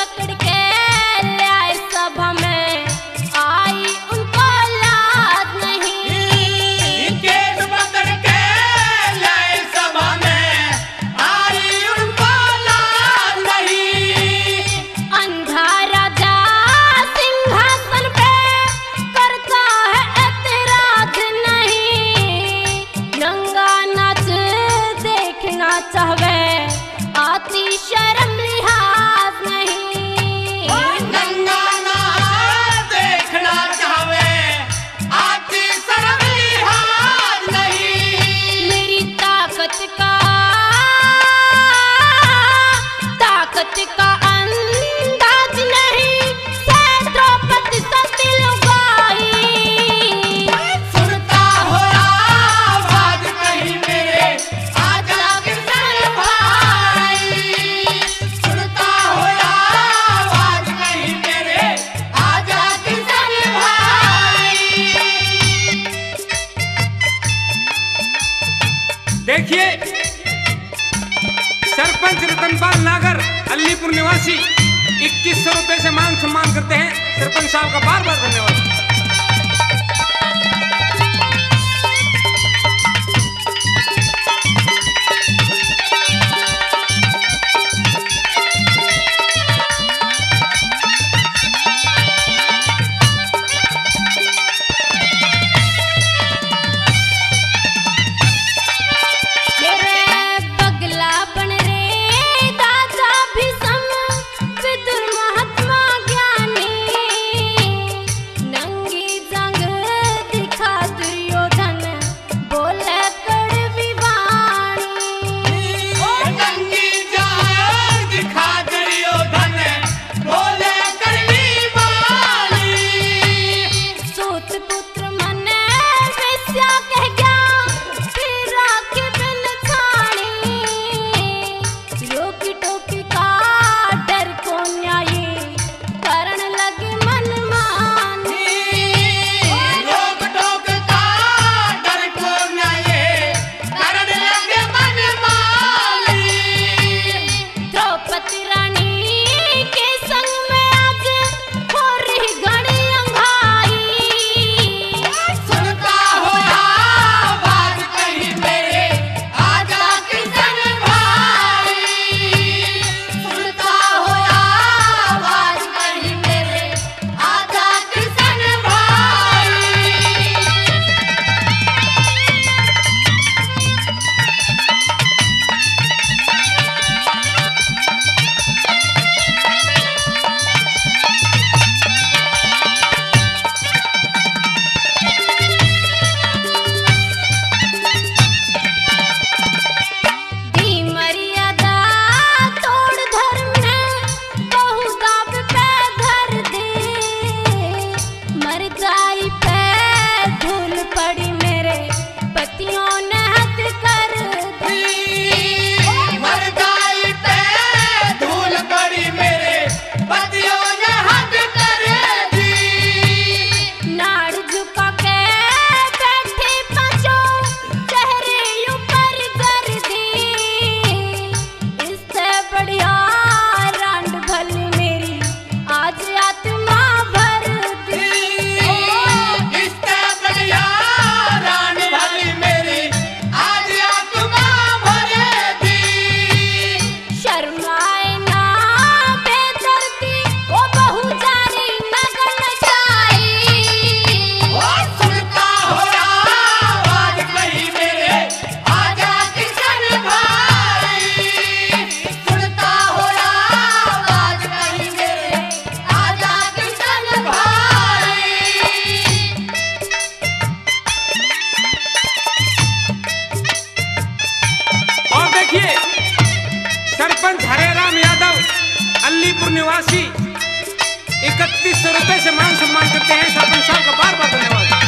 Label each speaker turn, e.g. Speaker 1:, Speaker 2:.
Speaker 1: पकड़ के ले आए सभा में, आई उनको लाज नहीं।
Speaker 2: केस पकड़ के ले आए सभा में, आई उनको लाज नहीं।
Speaker 1: अंधा राजा सिंहासन पे करता है एतराज नहीं। नंगा नाच देखना चाहवे, आती शर्म लिहाज नहीं।
Speaker 2: नंगा नाच देखना चाहवे, आती शर्म लिहाज नहीं।
Speaker 1: मेरी ताकत का अंदाज नहीं, द्रौपदी सती लुगाई।
Speaker 2: सुनता हो आवाज कहीं मेरे, आजा कृष्ण भाई। सुनता हो आवाज कहीं मेरे, आजा कृष्ण भाई।
Speaker 3: देखिए, सरपंच रतनपाल नागर अलीपुर निवासी 2100 रुपए से मान सम्मान करते हैं। सरपंच साहब का बार बार धन्यवाद।
Speaker 1: मेरे बगला बन रे दादा भीष्म, विदुर महात्मा ज्ञानी। नंगी जंग दिखा दुर्योधन, बोले कड़वी वाणी।
Speaker 2: नंगी जान दिखा दुर्योधन, बोले कड़वी वाणी।
Speaker 1: सूत पुत्र मन वेश्या कह गया, फिर राखी बिन छाणी। रोकी टोकी का डर को न्यायी, करण लगी मनमानी।
Speaker 2: रोक टोक का डर को न ये, करण लगे मनमानी।
Speaker 1: द्रौपदी रानी के संग में आज हो रही घड़ी अंघाई।
Speaker 2: सुनता हो आवाज कहीं मेरे, आजा कृष्ण भाई। सुनता हो आवाज कहीं मेरे, आजा कृष्ण भाई।
Speaker 1: दी मर्यादा तोड़ धर्म ने, बहु दाव पे धर दी। मर जाई पे धूल पड़ी मेरे, पतियों ने हद कर दी।
Speaker 2: मरदाई पे धूल पड़ी मेरे, पतियों ने हद कर दी।
Speaker 1: नाड़ झुका के बैठे पांचों, चेहरे ऊपर कर दी। इससे बढ़िया रांड भली मेरी, आज आत्मा भर दी।
Speaker 2: इससे बढ़िया रान भली मेरी, आज आत्मा भर दी।
Speaker 1: शर्माए ना बेदर्दी, वो बहु जारी नगन जाई।
Speaker 2: सुनता हो आवाज कहीं मेरे, आजा कृष्ण भाई। सुनता हो आवाज कहीं मेरे, आजा कृष्ण भाई।
Speaker 3: और देखिए, सरपंच हरेराम यादव अलीपुर निवासी 3100 रुपए से मान सम्मान करते हैं। सरपंच साहब का बार बार धन्यवाद।